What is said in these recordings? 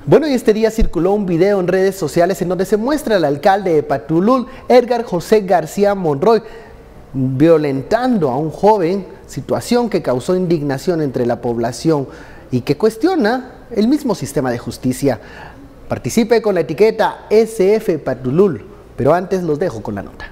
Bueno, y este día circuló un video en redes sociales en donde se muestra al alcalde de Patulul, Edgar José García Monroy, violentando a un joven, situación que causó indignación entre la población y que cuestiona el mismo sistema de justicia. Participe con la etiqueta SF Patulul, pero antes los dejo con la nota.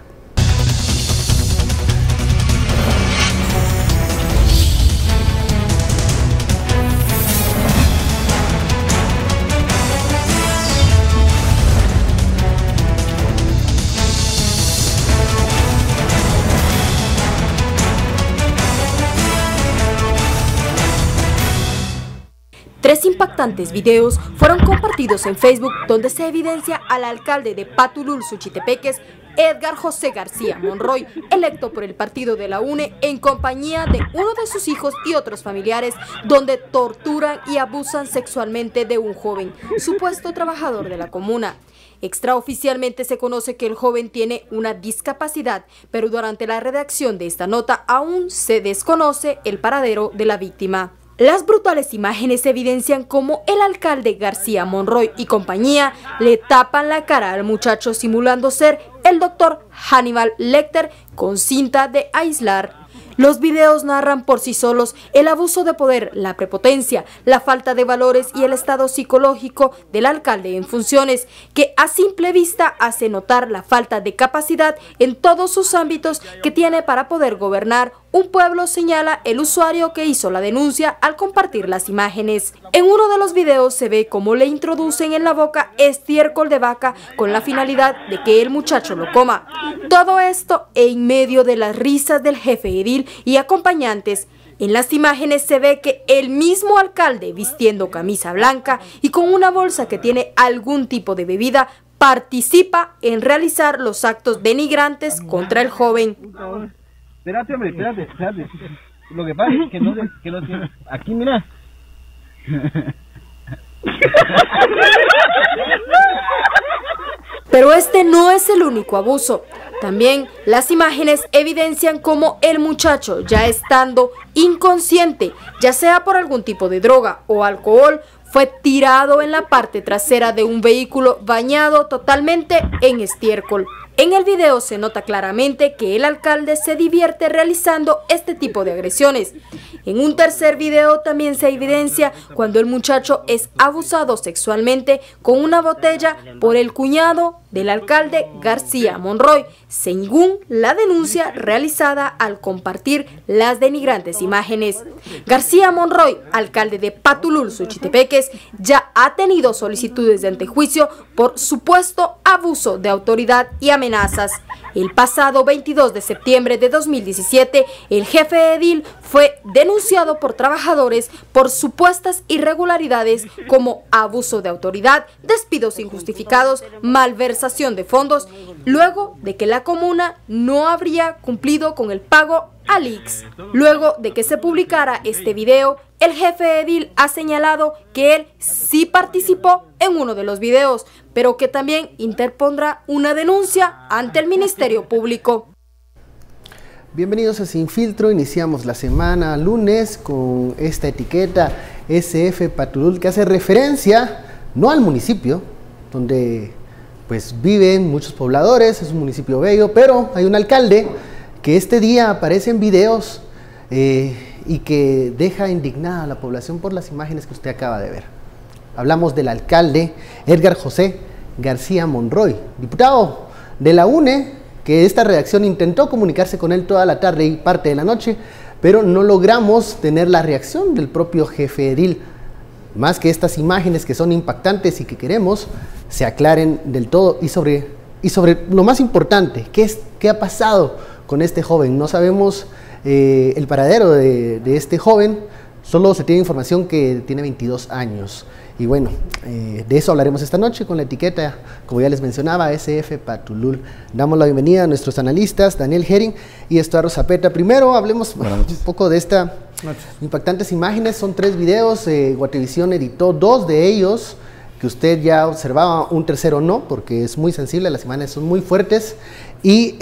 Tres impactantes videos fueron compartidos en Facebook donde se evidencia al alcalde de Patulul, Suchitepeques, Edgar José García Monroy, electo por el partido de la UNE, en compañía de uno de sus hijos y otros familiares, donde torturan y abusan sexualmente de un joven, supuesto trabajador de la comuna. Extraoficialmente se conoce que el joven tiene una discapacidad, pero durante la redacción de esta nota aún se desconoce el paradero de la víctima. Las brutales imágenes evidencian cómo el alcalde García Monroy y compañía le tapan la cara al muchacho simulando ser el doctor Hannibal Lecter con cinta de aislar. Los videos narran por sí solos el abuso de poder, la prepotencia, la falta de valores y el estado psicológico del alcalde en funciones, que a simple vista hace notar la falta de capacidad en todos sus ámbitos que tiene para poder gobernar un pueblo, señala el usuario que hizo la denuncia al compartir las imágenes. En uno de los videos se ve cómo le introducen en la boca estiércol de vaca con la finalidad de que el muchacho lo coma. Todo esto en medio de las risas del jefe edil y acompañantes. En las imágenes se ve que el mismo alcalde, vistiendo camisa blanca y con una bolsa que tiene algún tipo de bebida, participa en realizar los actos denigrantes contra el joven. Espérate, hombre, espérate. Lo que pasa es que no tiene... Aquí, mira. Pero este no es el único abuso. También las imágenes evidencian cómo el muchacho, ya estando inconsciente, ya sea por algún tipo de droga o alcohol, fue tirado en la parte trasera de un vehículo bañado totalmente en estiércol. En el video se nota claramente que el alcalde se divierte realizando este tipo de agresiones. En un tercer video también se evidencia cuando el muchacho es abusado sexualmente con una botella por el cuñado del alcalde García Monroy, según la denuncia realizada al compartir las denigrantes imágenes. García Monroy, alcalde de Patulul, Suchitepeques, ya ha tenido solicitudes de antejuicio por supuesto abuso de autoridad y amenazas. El pasado 22 de septiembre de 2017, el jefe edil fue denunciado por trabajadores por supuestas irregularidades como abuso de autoridad, despidos injustificados, malversación de fondos, luego de que la comuna no habría cumplido con el pago al IX. Luego de que se publicara este video, el jefe edil ha señalado que él sí participó en uno de los videos, pero que también interpondrá una denuncia ante el Ministerio Público. Bienvenidos a Sin Filtro, iniciamos la semana lunes con esta etiqueta SF Patulul que hace referencia no al municipio donde pues viven muchos pobladores, es un municipio bello, pero hay un alcalde que este día aparece en videos y que deja indignada a la población por las imágenes que usted acaba de ver. Hablamos del alcalde Edgar José García Monroy, diputado de la UNE, que esta redacción intentó comunicarse con él toda la tarde y parte de la noche, pero no logramos tener la reacción del propio jefe edil. Más que estas imágenes que son impactantes y que queremos se aclaren del todo y sobre lo más importante, ¿qué ha pasado con este joven? No sabemos el paradero de este joven, solo se tiene información que tiene 22 años. Y bueno, de eso hablaremos esta noche con la etiqueta, como ya les mencionaba, SF Patulul. Damos la bienvenida a nuestros analistas, Daniel Herring y Estuardo Zapeta. Primero hablemos un poco de estas impactantes imágenes. Son 3 videos, Guatevisión editó 2 de ellos, que usted ya observaba, un tercero no, porque es muy sensible, las imágenes son muy fuertes. Y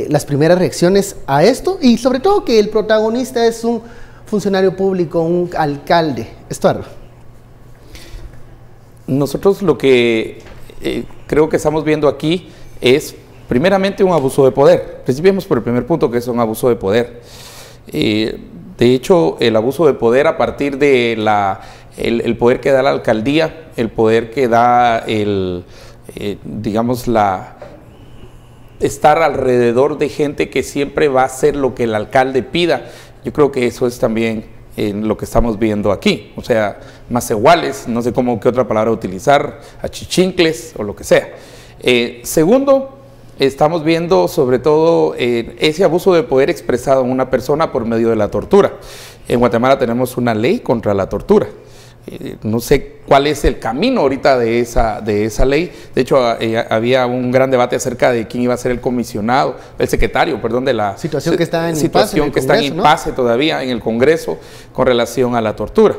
las primeras reacciones a esto, y sobre todo que el protagonista es un funcionario público, un alcalde. Estuardo. nosotros lo que creo que estamos viendo aquí es primeramente un abuso de poder. Principiemos por el primer punto, que es un abuso de poder. De hecho, el abuso de poder a partir de el poder que da la alcaldía, el poder que da digamos, estar alrededor de gente que siempre va a hacer lo que el alcalde pida. Yo creo que eso es también lo que estamos viendo aquí. O sea, más iguales, no sé qué otra palabra utilizar, achichincles o lo que sea. Segundo, estamos viendo sobre todo ese abuso de poder expresado en una persona por medio de la tortura. En Guatemala tenemos una ley contra la tortura. No sé cuál es el camino ahorita de esa ley. De hecho, había un gran debate acerca de quién iba a ser el comisionado, el secretario, perdón, de la situación que está en impasse todavía en el Congreso con relación a la tortura.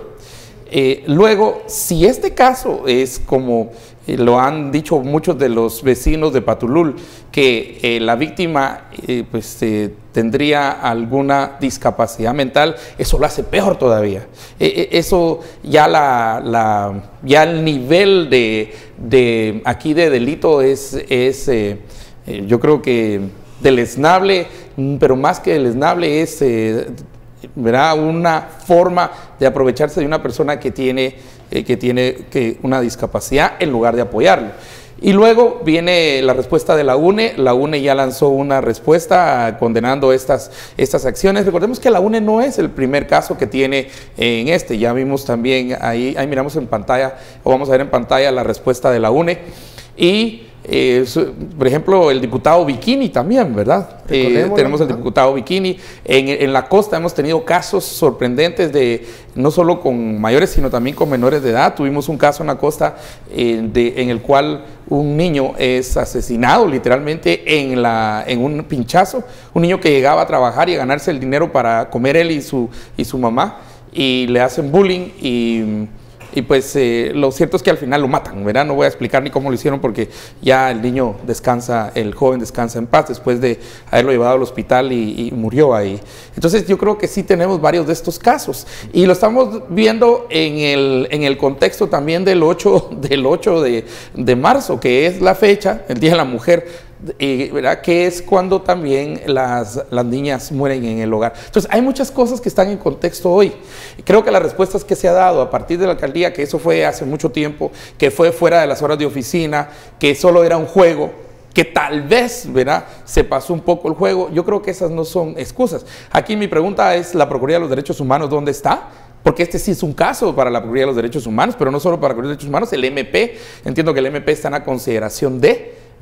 Luego, si este caso es como lo han dicho muchos de los vecinos de Patulul, que la víctima tendría alguna discapacidad mental, eso lo hace peor todavía. Eso ya ya el nivel de aquí de delito es yo creo que deleznable, pero más que deleznable es una forma de aprovecharse de una persona que tiene una discapacidad en lugar de apoyarlo. Y luego viene la respuesta de la UNE. La UNE ya lanzó una respuesta condenando estas acciones. Recordemos que la UNE no es el primer caso que tiene en ya vimos también, ahí miramos en pantalla, o vamos a ver en pantalla la respuesta de la UNE. Y por ejemplo, el diputado Bikini también, ¿verdad? Tenemos el diputado Bikini. En la costa hemos tenido casos sorprendentes no solo con mayores, sino también con menores de edad. Tuvimos un caso en la costa en el cual un niño es asesinado literalmente en un pinchazo. Un niño que llegaba a trabajar y a ganarse el dinero para comer él y su mamá, y le hacen bullying y pues lo cierto es que al final lo matan, ¿verdad? No voy a explicar ni cómo lo hicieron porque ya el niño el joven descansa en paz después de haberlo llevado al hospital y murió ahí. Entonces yo creo que sí tenemos varios de estos casos y lo estamos viendo en el contexto también del 8 de marzo, que es la fecha, el Día de la Mujer, ¿verdad? Que es cuando también las niñas mueren en el hogar. Entonces hay muchas cosas que están en contexto hoy. Creo que las respuestas que se ha dado a partir de la alcaldía, que eso fue hace mucho tiempo, que fue fuera de las horas de oficina, que solo era un juego, que tal vez, ¿verdad?, se pasó un poco el juego, yo creo que esas no son excusas. Aquí mi pregunta es, ¿la Procuraduría de los Derechos Humanos dónde está? Porque este sí es un caso para la Procuraduría de los Derechos Humanos, pero no solo para la Procuraduría de los Derechos Humanos, el MP, entiendo que el MP está en la consideración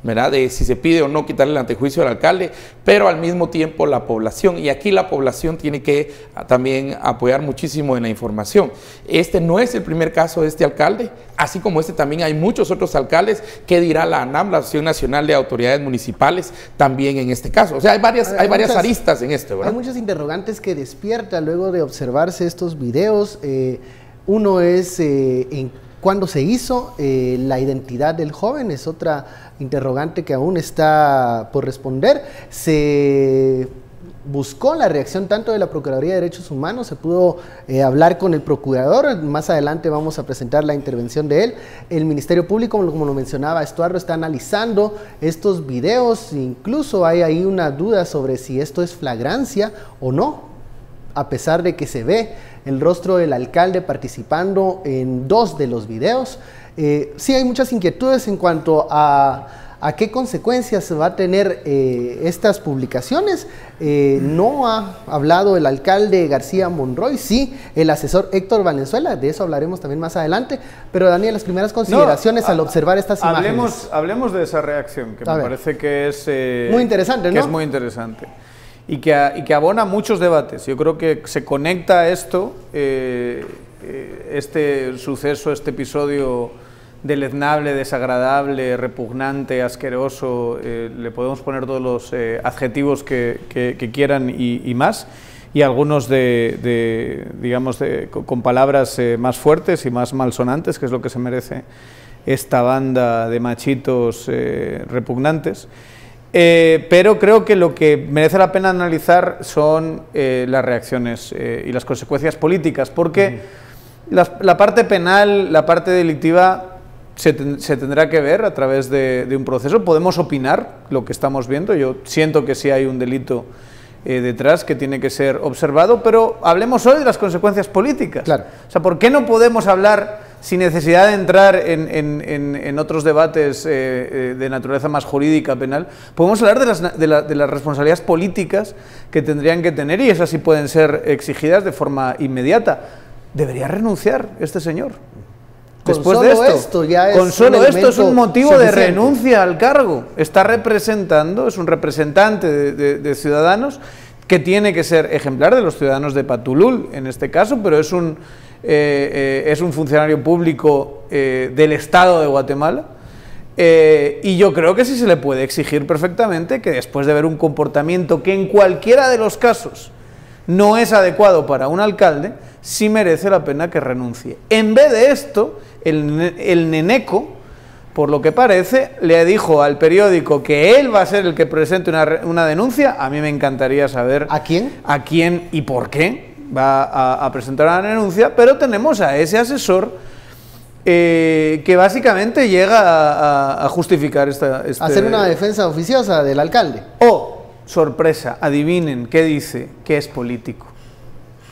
¿verdad?, de si se pide o no quitarle el antejuicio al alcalde, pero al mismo tiempo la población, y aquí la población tiene que también apoyar muchísimo en la información. Este no es el primer caso de este alcalde, así como también hay muchos otros alcaldes. ¿Qué dirá la ANAM, la Asociación Nacional de Autoridades Municipales, también en este caso? O sea, hay varias aristas en esto, ¿verdad? Hay muchos interrogantes que despierta luego de observarse estos videos. Uno es ¿cuándo se hizo? La identidad del joven es otra interrogante que aún está por responder. Se buscó la reacción tanto de la Procuraduría de Derechos Humanos, se pudo hablar con el procurador, más adelante vamos a presentar la intervención de él. El Ministerio Público, como lo mencionaba Estuardo, está analizando estos videos, incluso hay ahí una duda sobre si esto es flagrancia o no, a pesar de que se ve el rostro del alcalde participando en 2 de los videos. Sí hay muchas inquietudes en cuanto a qué consecuencias va a tener estas publicaciones. No ha hablado el alcalde García Monroy, sí el asesor Héctor Valenzuela, de eso hablaremos también más adelante. Pero Daniel, las primeras consideraciones al observar estas imágenes. Hablemos de esa reacción, que me parece que es muy interesante, ¿no? Que es muy interesante. Y que abona muchos debates. Yo creo que se conecta a esto, este suceso, este episodio deleznable, desagradable, repugnante, asqueroso, le podemos poner todos los adjetivos que quieran y más, y algunos digamos con palabras más fuertes y más malsonantes, que es lo que se merece esta banda de machitos repugnantes. Pero creo que lo que merece la pena analizar son las reacciones y las consecuencias políticas, porque la parte penal, la parte delictiva, se tendrá que ver a través de un proceso. Podemos opinar lo que estamos viendo. Yo siento que sí hay un delito detrás que tiene que ser observado, pero hablemos hoy de las consecuencias políticas. Claro. O sea, ¿por qué no podemos hablar, sin necesidad de entrar en otros debates de naturaleza más jurídica, penal, podemos hablar de las responsabilidades políticas que tendrían que tener, y esas sí pueden ser exigidas de forma inmediata? ¿Debería renunciar este señor? Después de esto, con solo esto es un motivo de renuncia al cargo. Está representando, es un representante de ciudadanos que tiene que ser ejemplar de los ciudadanos de Patulul, en este caso, pero es un funcionario público del Estado de Guatemala. Y yo creo que sí se le puede exigir perfectamente que, después de ver un comportamiento que en cualquiera de los casos no es adecuado para un alcalde, sí merece la pena que renuncie. En vez de esto, el neneco, por lo que parece, le dijo al periódico que él va a ser el que presente una denuncia. A mí me encantaría saber ¿a quién? A quién y por qué va a presentar una denuncia, pero tenemos a ese asesor que básicamente llega a justificar hacer una defensa oficiosa del alcalde. Oh, sorpresa, adivinen qué dice, que es político.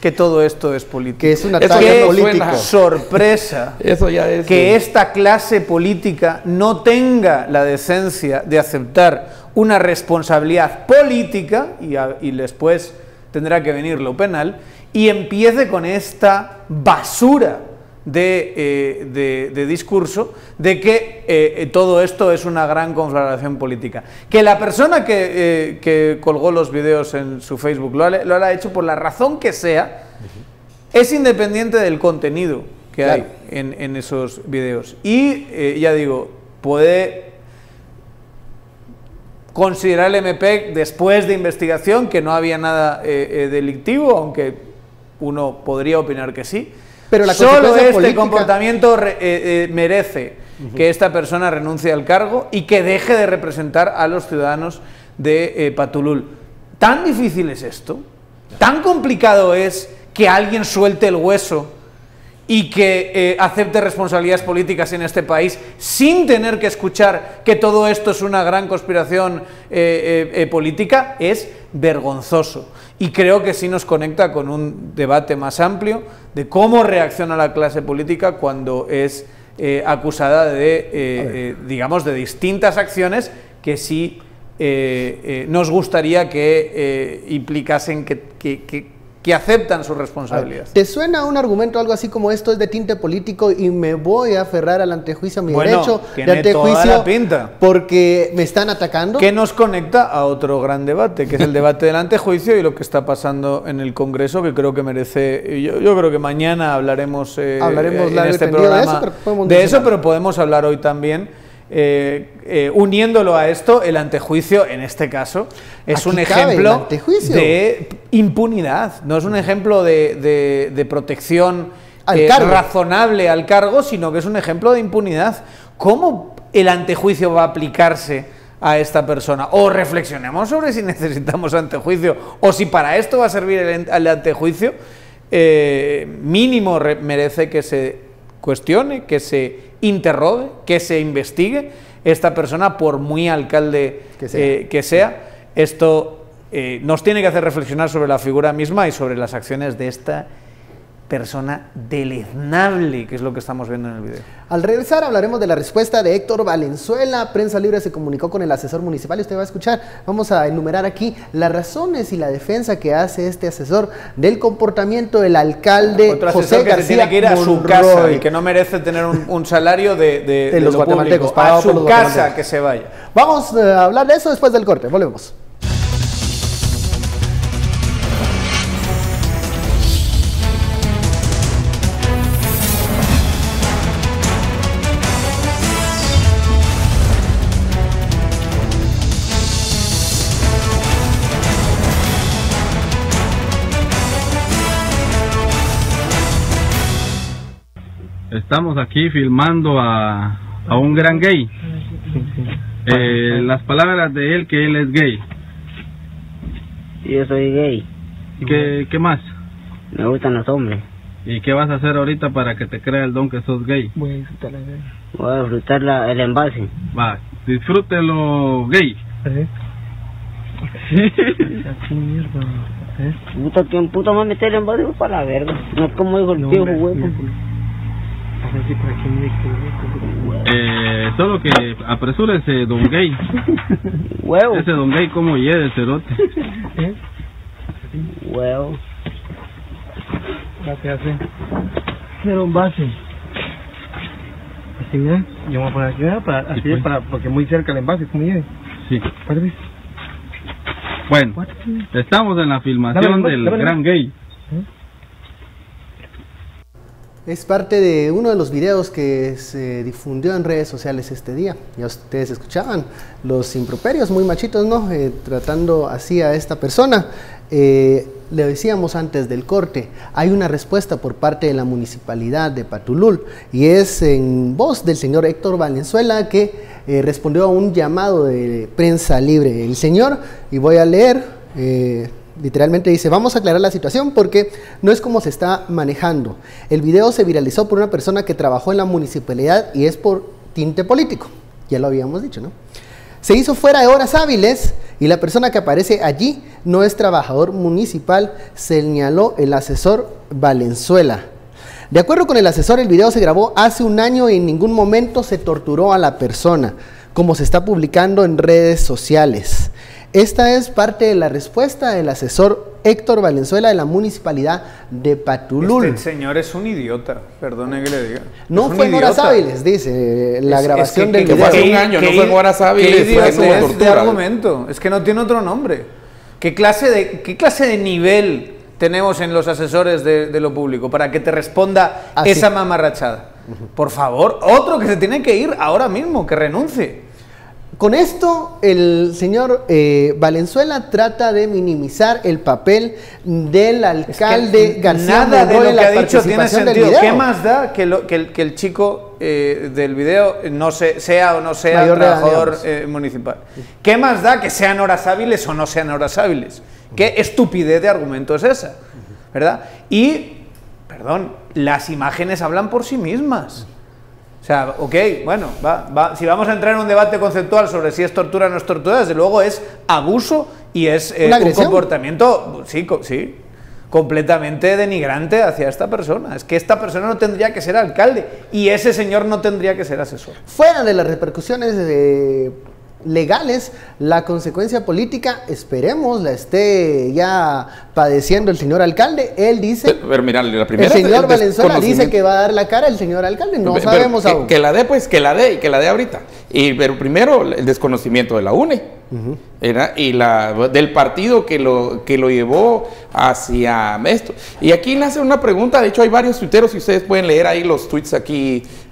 Que todo esto es político. Que es un ataque político. Sorpresa. Eso ya es que esta clase política no tenga la decencia de aceptar una responsabilidad política, y después tendrá que venir lo penal, y empiece con esta basura de discurso de que todo esto es una gran conflagración política. Que la persona que colgó los videos en su Facebook lo ha hecho por la razón que sea, es independiente del contenido que hay en esos videos. Y ya digo, puede considerar el MP, después de investigación, que no había nada delictivo, aunque uno podría opinar que sí. Pero solo este comportamiento merece que esta persona renuncie al cargo y que deje de representar a los ciudadanos de Patulul. ¿Tan difícil es esto? ¿Tan complicado es que alguien suelte el hueso y que acepte responsabilidades políticas en este país sin tener que escuchar que todo esto es una gran conspiración política? Es vergonzoso. Y creo que sí nos conecta con un debate más amplio de cómo reacciona la clase política cuando es acusada de, digamos, de distintas acciones que sí nos gustaría que implicasen que aceptan sus responsabilidades. ¿Te suena un argumento algo así como esto es de tinte político y me voy a aferrar al antejuicio, a mi derecho de antejuicio, toda la pinta, porque me están atacando? Que nos conecta a otro gran debate, que es el debate del antejuicio y lo que está pasando en el Congreso, que creo que merece... Yo creo que mañana hablaremos en este programa de eso, pero podemos hablar hoy también, uniéndolo a esto. El antejuicio, en este caso, es un ejemplo de impunidad, no es un ejemplo de protección razonable al cargo, sino que es un ejemplo de impunidad. ¿Cómo el antejuicio va a aplicarse a esta persona? O reflexionemos sobre si necesitamos antejuicio, o si para esto va a servir el antejuicio. Mínimo merece que se cuestione, que se interrogue, que se investigue esta persona, por muy alcalde que sea. Esto nos tiene que hacer reflexionar sobre la figura misma y sobre las acciones de esta persona deleznable, que es lo que estamos viendo en el video. Al regresar hablaremos de la respuesta de Héctor Valenzuela. Prensa Libre se comunicó con el asesor municipal y usted va a escuchar. Vamos a enumerar aquí las razones y la defensa que hace este asesor del comportamiento del alcalde Otro José que García se tiene que ir a su casa y que no merece tener un salario de los guatemaltecos, a su casa, que se vaya. Vamos a hablar de eso después del corte. Volvemos. Estamos aquí filmando a un gran gay. Las palabras de él, que él es gay. Yo soy gay. ¿Qué más? Me gustan los hombres. ¿Y qué vas a hacer ahorita para que te crea el don que sos gay? Voy a insultar a la gay. Voy a disfrutar el envase. Va, disfrútelo, gay. Puta, ¿quién puta va a meter el envase para la verga? No es como dijo el tío huevo. Solo que apresúrese, don gay. Huevo. Ese don gay como hiede, cerote. Huevo. ¿Qué hace? Quiero un base. Así, mira. Yo voy a poner aquí, así pues. porque muy cerca el envase, ¿cómo lleve? Sí. Bueno, estamos en la filmación del gran gay. Es parte de uno de los videos que se difundió en redes sociales este día. Ya ustedes escuchaban los improperios muy machitos, ¿no? Tratando así a esta persona. Le decíamos antes del corte, hay una respuesta por parte de la municipalidad de Patulul y es en voz del señor Héctor Valenzuela que respondió a un llamado de prensa libre. El señor, y voy a leer, literalmente dice: vamos a aclarar la situación porque no es como se está manejando. El video se viralizó por una persona que trabajó en la municipalidad y es por tinte político. Ya lo habíamos dicho, ¿no? Se hizo fuera de horas hábiles y la persona que aparece allí no es trabajador municipal, señaló el asesor Valenzuela. De acuerdo con el asesor, el video se grabó hace un año y en ningún momento se torturó a la persona, como se está publicando en redes sociales. Esta es parte de la respuesta del asesor Héctor Valenzuela de la municipalidad de Patulul. Este señor es un idiota, perdone que le diga. No fue en horas hábiles, dice la grabación del video. video. Fue hace un año, no fue en horas hábiles, fue como tortura. De argumento, es que no tiene otro nombre. ¿Qué clase de nivel tenemos en los asesores de lo público para que te responda esa mamarrachada? Por favor, otro que se tiene que ir ahora mismo, que renuncie. Con esto, el señor Valenzuela trata de minimizar el papel del alcalde García Nada de Monroy lo que ha en la dicho tiene participación del sentido. video. ¿Qué más da que el chico del video no sea o no sea Mayor de edad, trabajador digamos. municipal? ¿Qué más da que sean horas hábiles o no sean horas hábiles? ¿Qué estupidez de argumento es esa? ¿Verdad? Y, perdón, las imágenes hablan por sí mismas. O sea, ok, bueno, si vamos a entrar en un debate conceptual sobre si es tortura o no es tortura, desde luego es abuso y es un comportamiento, sí, completamente denigrante hacia esta persona. Es que esta persona no tendría que ser alcalde y ese señor no tendría que ser asesor. Fuera de las repercusiones legales, la consecuencia política, esperemos, la esté ya padeciendo el señor alcalde. Él dice, pero mira, la primera, el señor Valenzuela dice que va a dar la cara el señor alcalde, no sabemos aún. Que la dé, pues, que la dé y que la dé ahorita. Pero primero, el desconocimiento de la UNE, y del partido que lo llevó hacia esto. Y aquí nace una pregunta, de hecho hay varios tuiteros y ustedes pueden leer ahí los tweets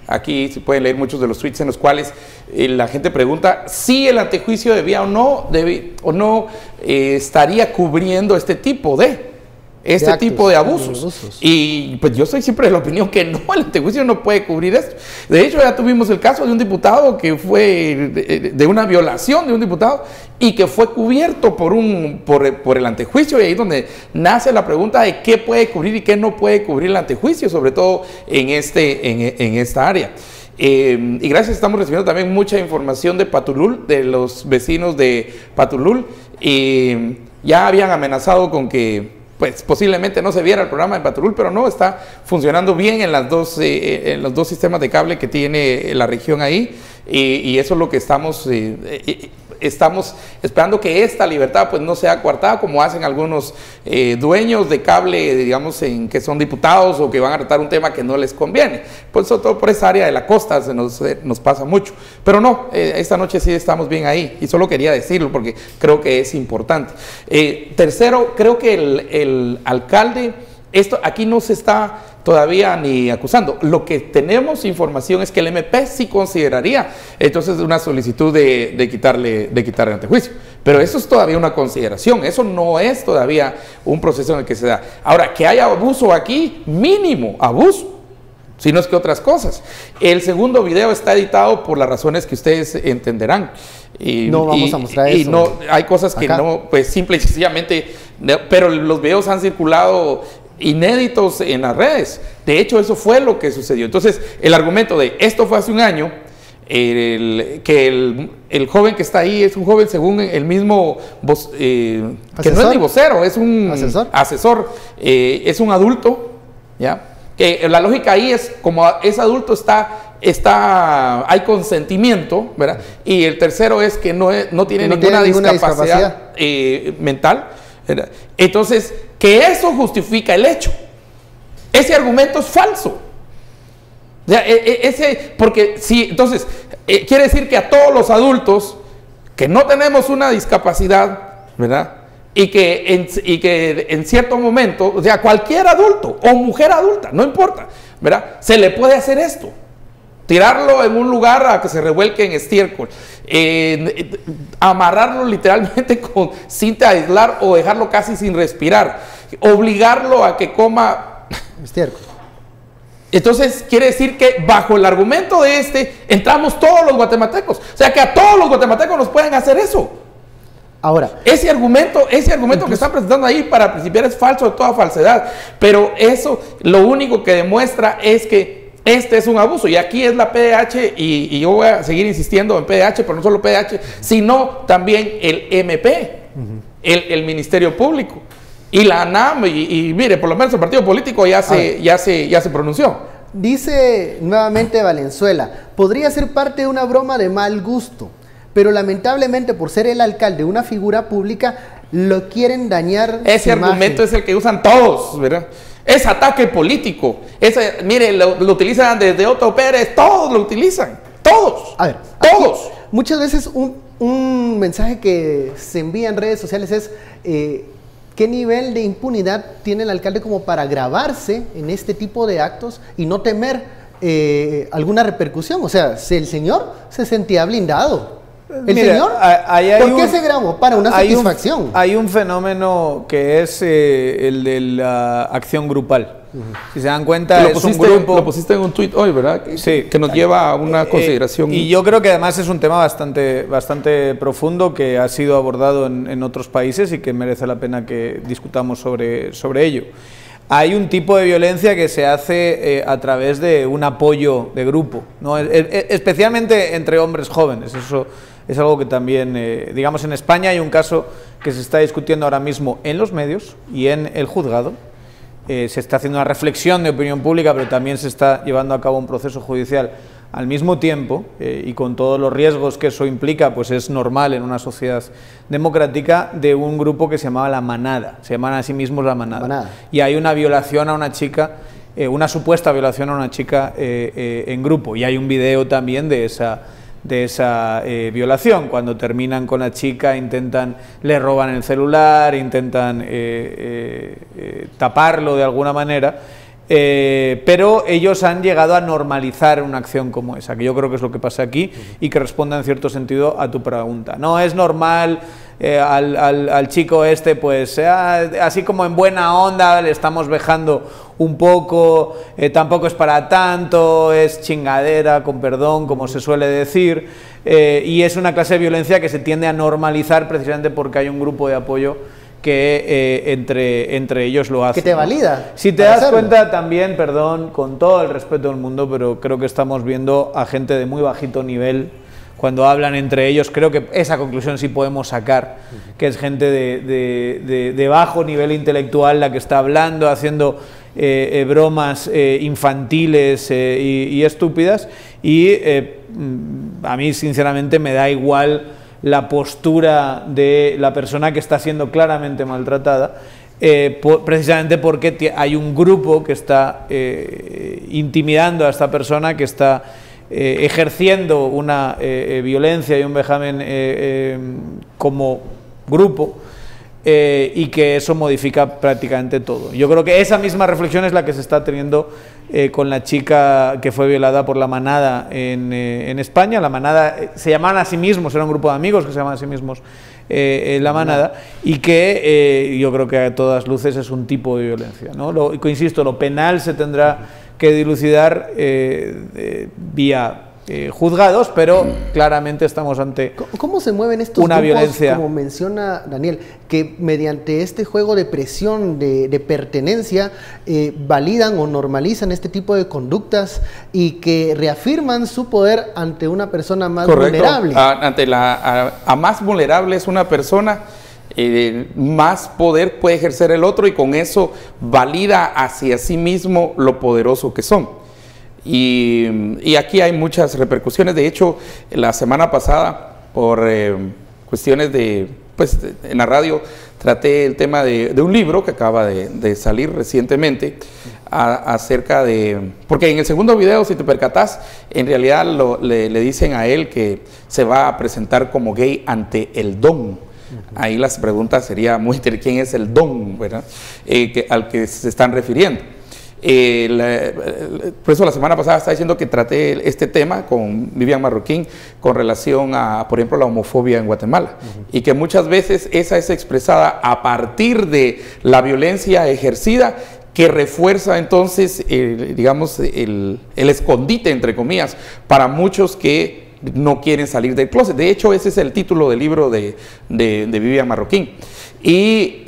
aquí se pueden leer muchos de los tweets en los cuales la gente pregunta si el antejuicio debía o no estaría cubriendo este tipo de abusos. Y pues yo soy siempre de la opinión que no, el antejuicio no puede cubrir esto. De hecho, ya tuvimos el caso de un diputado que fue de una violación de un diputado y que fue cubierto por el antejuicio, y ahí es donde nace la pregunta de qué puede cubrir y qué no puede cubrir el antejuicio, sobre todo en esta área. Y gracias, estamos recibiendo también mucha información de Patulul, de los vecinos de Patulul, y ya habían amenazado con que pues posiblemente no se viera el programa de Patulul, pero no, está funcionando bien en los dos sistemas de cable que tiene la región ahí, y eso es lo que estamos esperando, que esta libertad pues no sea coartada como hacen algunos dueños de cable, digamos, que son diputados o que van a tratar un tema que no les conviene. Pues sobre todo por esa área de la costa nos pasa mucho. Pero no, esta noche sí estamos bien ahí, y solo quería decirlo porque creo que es importante. Tercero, creo que el alcalde, aquí no se está todavía ni acusando. Lo que tenemos información es que el MP sí consideraría entonces una solicitud de quitarle el antejuicio. Pero eso es todavía una consideración, eso no es todavía un proceso en el que se da. Ahora, que haya abuso aquí, mínimo abuso, si no es que otras cosas. El segundo video está editado por las razones que ustedes entenderán. No vamos a mostrar eso. Y no, hay cosas que no, pues simple y sencillamente, pero los videos han circulado inéditos en las redes. De hecho, eso fue lo que sucedió. Entonces, el argumento de esto fue hace un año el joven que está ahí es un joven según el mismo, que no es ni vocero, es un asesor, es un adulto, ¿ya? Que la lógica ahí es, como es adulto, hay consentimiento, ¿verdad? Y el tercero es que no tiene ninguna discapacidad mental, ¿verdad? Entonces, que eso justifica el hecho. Ese argumento es falso. O sea, porque si, entonces, quiere decir que a todos los adultos que no tenemos una discapacidad, ¿verdad? Y que en cierto momento, o sea, cualquier adulto o mujer adulta, no importa, ¿verdad? Se le puede hacer esto. Tirarlo en un lugar a que se revuelque en estiércol, amarrarlo literalmente con cinta de aislar o dejarlo casi sin respirar, obligarlo a que coma estiércol. Entonces quiere decir que bajo el argumento de entramos todos los guatemaltecos, o sea que a todos los guatemaltecos nos pueden hacer eso. Ahora, ese argumento que están presentando ahí para principiar es falso de toda falsedad, pero eso lo único que demuestra es que este es un abuso, y aquí es la PDH, y yo voy a seguir insistiendo en PDH, pero no solo PDH, sino también el MP, el Ministerio Público, y la ANAM, y mire, por lo menos el partido político ya se pronunció. Dice nuevamente Valenzuela, podría ser parte de una broma de mal gusto, pero lamentablemente por ser el alcalde una figura pública, lo quieren dañar. Ese argumento es el que usan todos, ¿verdad? Es ataque político. Mire, lo utilizan desde Otto Pérez, todos lo utilizan, todos. A ver, todos. Aquí, muchas veces un mensaje que se envía en redes sociales es ¿qué nivel de impunidad tiene el alcalde como para grabarse en este tipo de actos y no temer alguna repercusión? O sea, si el señor se sentía blindado. ¿El señor? ¿Por qué se grabó? Para una satisfacción. Hay un fenómeno que es el de la acción grupal. Si se dan cuenta, es un grupo... Lo pusiste en un tuit hoy, ¿verdad? Sí. Que nos lleva a una consideración. Y yo creo que además es un tema bastante profundo que ha sido abordado en otros países y que merece la pena que discutamos sobre ello. Hay un tipo de violencia que se hace a través de un apoyo de grupo, ¿no? Especialmente entre hombres jóvenes. Eso es algo que también, digamos, en España hay un caso que se está discutiendo ahora mismo en los medios y en el juzgado. Se está haciendo una reflexión de opinión pública, pero también se está llevando a cabo un proceso judicial al mismo tiempo, y con todos los riesgos que eso implica, pues es normal en una sociedad democrática, de un grupo que se llamaba La Manada, se llaman a sí mismos La Manada. Y hay una violación a una chica, una supuesta violación a una chica en grupo, y hay un video también de esa violación. Cuando terminan con la chica, le roban el celular, intentan taparlo de alguna manera, pero ellos han llegado a normalizar una acción como esa, que yo creo que es lo que pasa aquí y que responde en cierto sentido a tu pregunta. No es normal al chico pues así como en buena onda le estamos vejando un poco, tampoco es para tanto, es chingadera, con perdón, como se suele decir, y es una clase de violencia que se tiende a normalizar precisamente porque hay un grupo de apoyo que entre ellos lo hacen. Que te valida. Si te das cuenta también, perdón, con todo el respeto del mundo, pero creo que estamos viendo a gente de muy bajito nivel cuando hablan entre ellos. Creo que esa conclusión sí podemos sacar, que es gente de bajo nivel intelectual la que está hablando, haciendo bromas infantiles y estúpidas, y a mí sinceramente me da igual la postura de la persona que está siendo claramente maltratada, precisamente porque hay un grupo que está intimidando a esta persona, que está ejerciendo una violencia y un vejamen como grupo, y que eso modifica prácticamente todo. Yo creo que esa misma reflexión es la que se está teniendo con la chica que fue violada por La Manada en España. La Manada se llamaban a sí mismos, era un grupo de amigos que se llamaban a sí mismos La Manada, y que yo creo que a todas luces es un tipo de violencia, ¿no? Insisto, lo penal se tendrá que dilucidar vía juzgados, pero claramente estamos ante ¿Cómo se mueven estos una grupos, violencia? como menciona Daniel, que mediante este juego de presión, de pertenencia, validan o normalizan este tipo de conductas y que reafirman su poder ante una persona más vulnerable? A más vulnerable es una persona, más poder puede ejercer el otro, y con eso valida hacia sí mismo lo poderoso que son. Y aquí hay muchas repercusiones. De hecho, la semana pasada, por cuestiones en la radio, traté el tema de un libro que acaba de salir recientemente, acerca de... Porque en el segundo video, si te percatas, en realidad le dicen a él que se va a presentar como gay ante el don. Ahí las preguntas sería muy interesante: ¿quién es el don, verdad? Al que se están refiriendo. Por eso la semana pasada estaba diciendo que traté este tema con Vivian Marroquín con relación a, por ejemplo, la homofobia en Guatemala, y que muchas veces esa es expresada a partir de la violencia ejercida, que refuerza entonces, digamos, el escondite, entre comillas, para muchos que no quieren salir del closet. De hecho, ese es el título del libro de Vivian Marroquín. Y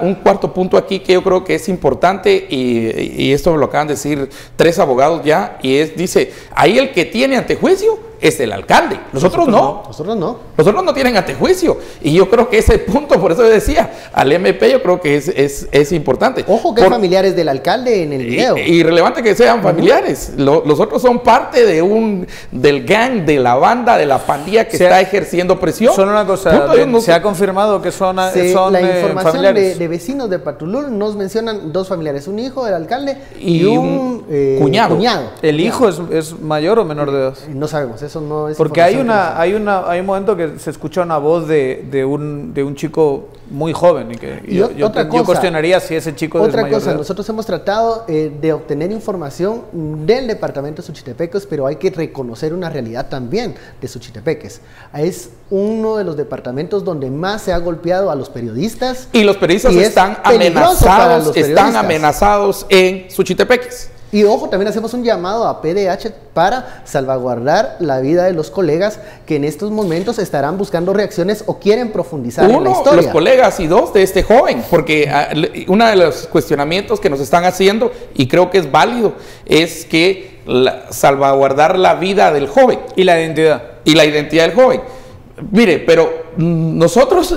un cuarto punto aquí que yo creo que es importante, y esto me lo acaban de decir 3 abogados ya, y dice, ahí el que tiene antejuicio es el alcalde, nosotros no. Nosotros no tienen antejuicio, y yo creo que ese punto, por eso yo decía, al MP yo creo que es importante. Ojo que hay familiares del alcalde en el video. Irrelevante que sean familiares, los otros son parte del gang, de la banda, de la pandilla que está ejerciendo presión. Solo una cosa, se ha confirmado que son la información familiares de vecinos de Patulul nos mencionan 2 familiares, un hijo del alcalde y un cuñado. ¿El hijo es mayor o menor de edad? No sabemos, eso no es. Porque hay un momento que se escucha una voz de un chico muy joven, y que yo cuestionaría si ese chico es mayor de edad. Nosotros hemos tratado de obtener información del departamento de Suchitepeques, pero hay que reconocer una realidad también de Suchitepeques. Es uno de los departamentos donde más se ha golpeado a los periodistas. Y los periodistas están amenazados en Suchitepeques. Y ojo, también hacemos un llamado a PDH para salvaguardar la vida de los colegas que en estos momentos estarán buscando reacciones o quieren profundizar en la historia. Los colegas, y 2, de este joven, porque uno de los cuestionamientos que nos están haciendo, y creo que es válido, es que salvaguardar la vida del joven. Y la identidad. Y la identidad del joven. Mire, pero nosotros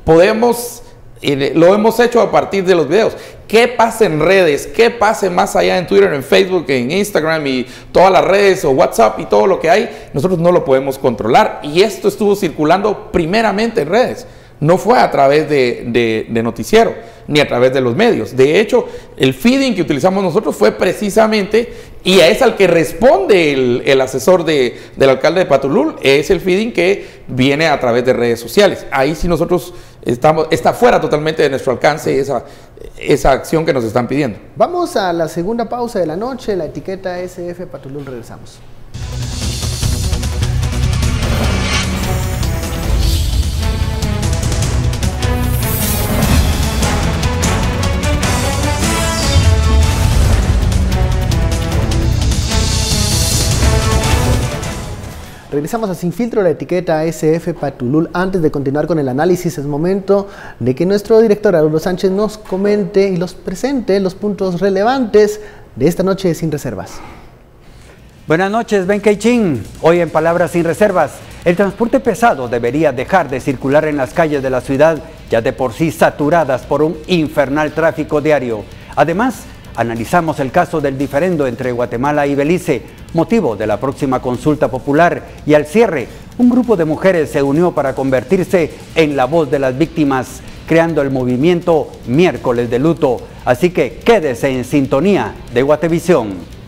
podemos... lo hemos hecho a partir de los videos. ¿Qué pasa en redes? ¿Qué pasa más allá en Twitter, en Facebook, en Instagram y todas las redes, o WhatsApp y todo lo que hay? Nosotros no lo podemos controlar, y esto estuvo circulando primeramente en redes. No fue a través de noticiero, ni a través de los medios. De hecho, el feeding que utilizamos nosotros fue precisamente, y es al que responde el asesor del alcalde de Patulul, es el feeding que viene a través de redes sociales. Ahí sí nosotros está fuera totalmente de nuestro alcance esa acción que nos están pidiendo. Vamos a la segunda pausa de la noche, la etiqueta SF Patulul, regresamos. Regresamos a Sin Filtro, la etiqueta SF Patulul. Antes de continuar con el análisis, es momento de que nuestro director Arturo Sánchez nos comente y los presente los puntos relevantes de esta noche de Sin Reservas. Buenas noches, Ben Keichin. Hoy en Palabras Sin Reservas, el transporte pesado debería dejar de circular en las calles de la ciudad, ya de por sí saturadas por un infernal tráfico diario. Además, analizamos el caso del diferendo entre Guatemala y Belice, motivo de la próxima consulta popular, y al cierre, un grupo de mujeres se unió para convertirse en la voz de las víctimas, creando el movimiento Miércoles de Luto. Así que quédese en sintonía de Guatevisión.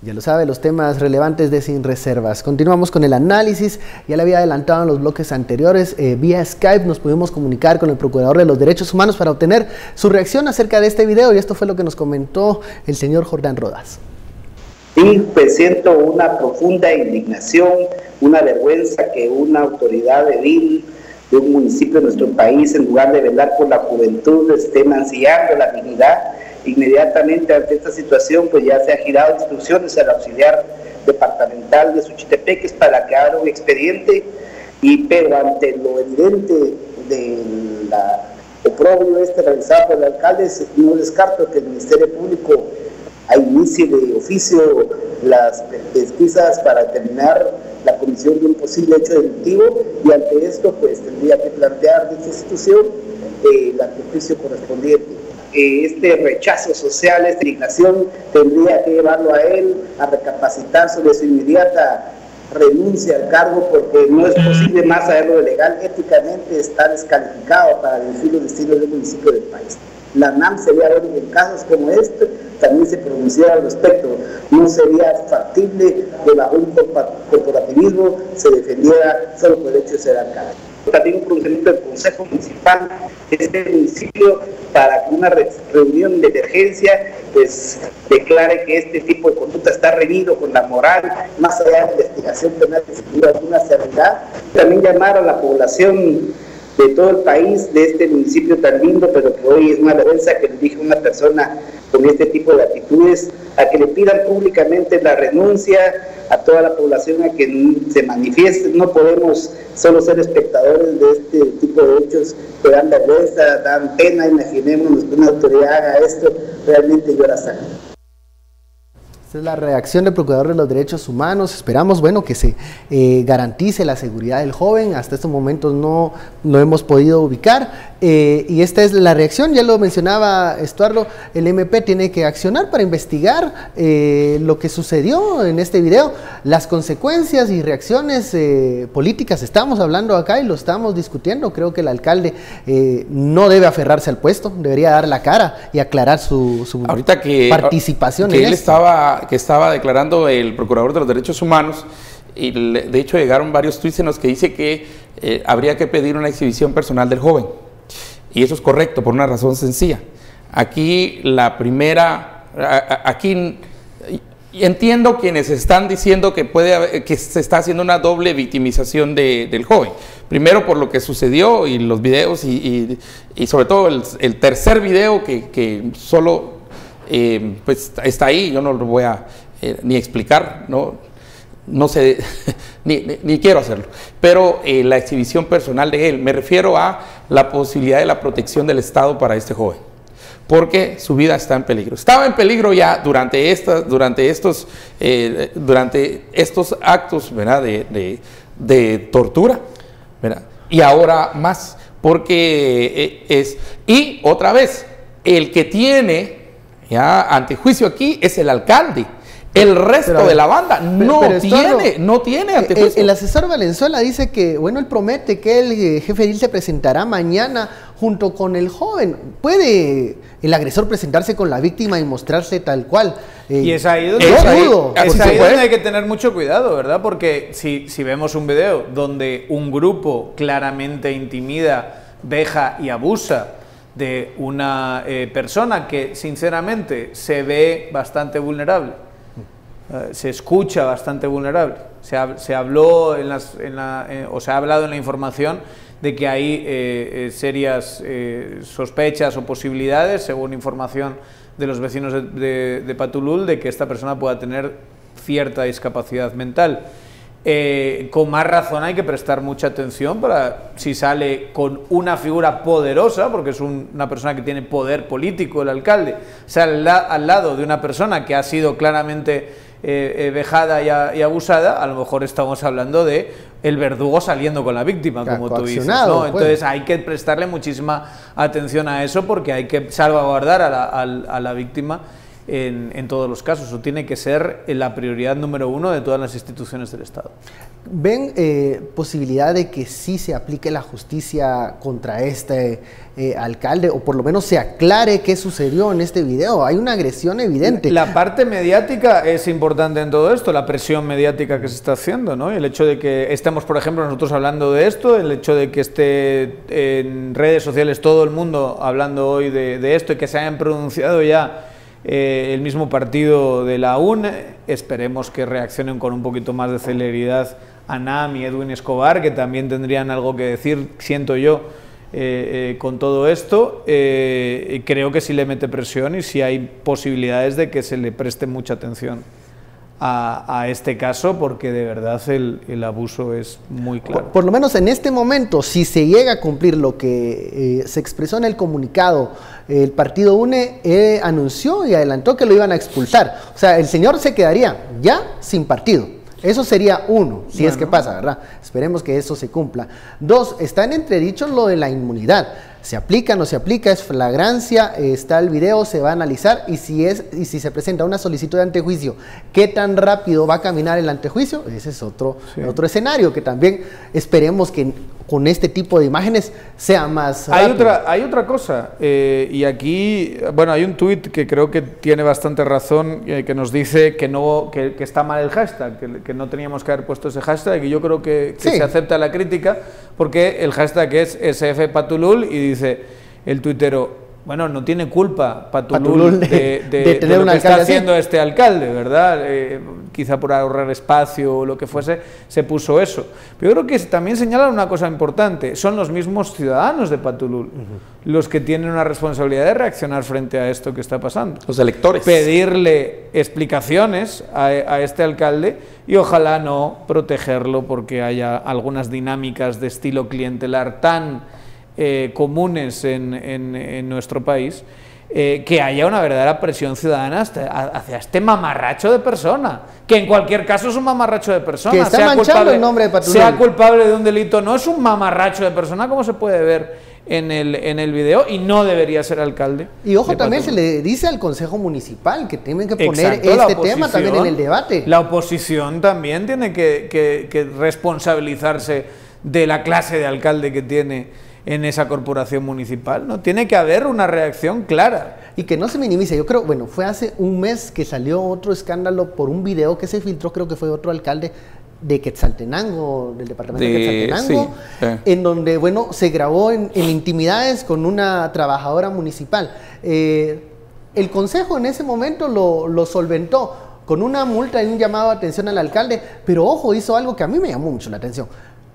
Ya lo sabe, los temas relevantes de Sin Reservas. Continuamos con el análisis. Ya le había adelantado en los bloques anteriores, vía Skype nos pudimos comunicar con el Procurador de los Derechos Humanos para obtener su reacción acerca de este video, y esto fue lo que nos comentó el señor Jordán Rodas. Sí, pues siento una profunda indignación, una vergüenza que una autoridad edil de un municipio de nuestro país, en lugar de velar por la juventud, esté mancillando la dignidad. Inmediatamente ante esta situación, pues ya se ha girado instrucciones al auxiliar departamental de Suchitepeques para que abra un expediente, pero ante lo evidente de la oprobio realizado por el alcalde, no descarto que el Ministerio Público inicie de oficio las pesquisas para determinar la comisión de un posible hecho delictivo, y ante esto pues tendría que plantear dicha institución el juicio correspondiente. Este rechazo social, esta indignación, tendría que llevarlo a él a recapacitar sobre su inmediata renuncia al cargo, porque no es posible, más allá de lo legal, éticamente está descalificado para dirigir los destinos del municipio del país. La NAM sería ver en casos como este, también se pronunciara al respecto. No sería factible que bajo un corporativismo se defendiera solo por el hecho de ser alcalde. También un pronunciamiento del Consejo Municipal de este municipio para que una reunión de emergencia pues declare que este tipo de conducta está reñido con la moral, más allá de la investigación penal que se tuvo alguna seriedad. También llamar a la población de todo el país, de este municipio tan lindo, pero que hoy es una vergüenza que le dije a una persona con este tipo de actitudes, a que le pidan públicamente la renuncia, a toda la población a que se manifieste. No podemos solo ser espectadores de este tipo de hechos que dan vergüenza, dan pena. Imaginémonos que una autoridad haga esto, realmente llora sangre. Esta es la reacción del Procurador de los Derechos Humanos. Esperamos, bueno, que se garantice la seguridad del joven. Hasta estos momentos no hemos podido ubicar. Y esta es la reacción, ya lo mencionaba Estuardo, el MP tiene que accionar para investigar lo que sucedió en este video, las consecuencias y reacciones políticas. Estamos hablando acá y lo estamos discutiendo. Creo que el alcalde no debe aferrarse al puesto, debería dar la cara y aclarar su ahorita participación que en él esto. Que estaba declarando el Procurador de los Derechos Humanos, y de hecho llegaron varios tweets en los que dice que habría que pedir una exhibición personal del joven, y eso es correcto por una razón sencilla. Aquí entiendo quienes están diciendo que se está haciendo una doble victimización del joven. Primero por lo que sucedió y los videos, y sobre todo el tercer video que solo pues está ahí. Yo no lo voy a ni explicar, no sé, ni quiero hacerlo, pero la exhibición personal de él, me refiero a la posibilidad de la protección del Estado para este joven, porque su vida está en peligro. Estaba en peligro ya durante estos actos, ¿verdad?, de tortura, ¿verdad?, y ahora más, porque y otra vez, el que tiene ya antejuicio aquí es el alcalde. El resto de la banda no tiene antejuicio. El asesor Valenzuela dice que, bueno, él promete que el jefe edil se presentará mañana junto con el joven. ¿Puede el agresor presentarse con la víctima y mostrarse tal cual? Y es ahí donde, hay que tener mucho cuidado, ¿verdad? Porque si vemos un video donde un grupo claramente intimida, veja y abusa de una persona que sinceramente se ve bastante vulnerable, se escucha bastante vulnerable, se habló se ha hablado en la información de que hay serias sospechas o posibilidades, según información de los vecinos de Patulul, de que esta persona pueda tener cierta discapacidad mental. Con más razón hay que prestar mucha atención para si sale con una figura poderosa, porque es una persona que tiene poder político, el alcalde, sale al lado de una persona que ha sido claramente vejada y abusada. A lo mejor estamos hablando de el verdugo saliendo con la víctima, como tú dices, ¿no? Entonces hay que prestarle muchísima atención a eso, porque hay que salvaguardar a la víctima en todos los casos. Eso tiene que ser la prioridad número uno de todas las instituciones del Estado. ¿Ven posibilidad de que sí se aplique la justicia contra este alcalde, o por lo menos se aclare qué sucedió en este video? Hay una agresión evidente. La parte mediática es importante en todo esto, la presión mediática que se está haciendo, ¿no? Y el hecho de que estemos, por ejemplo, nosotros hablando de esto, el hecho de que esté en redes sociales todo el mundo hablando hoy de esto, y que se hayan pronunciado ya el mismo partido de la UNE, esperemos que reaccionen con un poquito más de celeridad Anam y Edwin Escobar, que también tendrían algo que decir, siento yo, con todo esto. Creo que sí le mete presión y sí hay posibilidades de que se le preste mucha atención a este caso, porque de verdad el abuso es muy claro. Por lo menos en este momento, si se llega a cumplir lo que se expresó en el comunicado, el partido UNE anunció y adelantó que lo iban a expulsar. O sea, el señor se quedaría ya sin partido. Eso sería uno, si es que pasa, ¿verdad? Esperemos que eso se cumpla. Dos, está en entredicho lo de la inmunidad. ¿Se aplica, no se aplica? Es flagrancia, está el video, se va a analizar y si se presenta una solicitud de antejuicio, ¿qué tan rápido va a caminar el antejuicio? Ese es otro escenario que también esperemos que con este tipo de imágenes sea más rápido. Hay otra cosa, y aquí, bueno, hay un tuit que creo que tiene bastante razón, que nos dice que está mal el hashtag, que no teníamos que haber puesto ese hashtag, y yo creo que se acepta la crítica, porque el hashtag es SFPatulul y dice el tuitero, bueno, no tiene culpa Patulul de lo que está haciendo este alcalde, ¿verdad? Quizá por ahorrar espacio o lo que fuese, se puso eso. Pero yo creo que también señala una cosa importante, son los mismos ciudadanos de Patulul los que tienen una responsabilidad de reaccionar frente a esto que está pasando. Los electores. Pedirle explicaciones a este alcalde y ojalá no protegerlo porque haya algunas dinámicas de estilo clientelar tan comunes en nuestro país, que haya una verdadera presión ciudadana hacia este mamarracho de persona, que en cualquier caso es un mamarracho de persona, que está manchando el nombre de Patulul. Sea culpable de un delito, no es un mamarracho de persona como se puede ver en el video, y no debería ser alcalde. Y ojo, también se le dice al Consejo Municipal que tienen que poner este tema también en el debate. La oposición también tiene que responsabilizarse de la clase de alcalde que tiene en esa corporación municipal, ¿no? Tiene que haber una reacción clara. Y que no se minimice. Yo creo, bueno, fue hace un mes que salió otro escándalo por un video que se filtró, creo que fue otro alcalde de Quetzaltenango, del departamento de Quetzaltenango, en donde, bueno, se grabó en intimidades con una trabajadora municipal. El consejo en ese momento lo solventó con una multa y un llamado de atención al alcalde, pero ojo, hizo algo que a mí me llamó mucho la atención.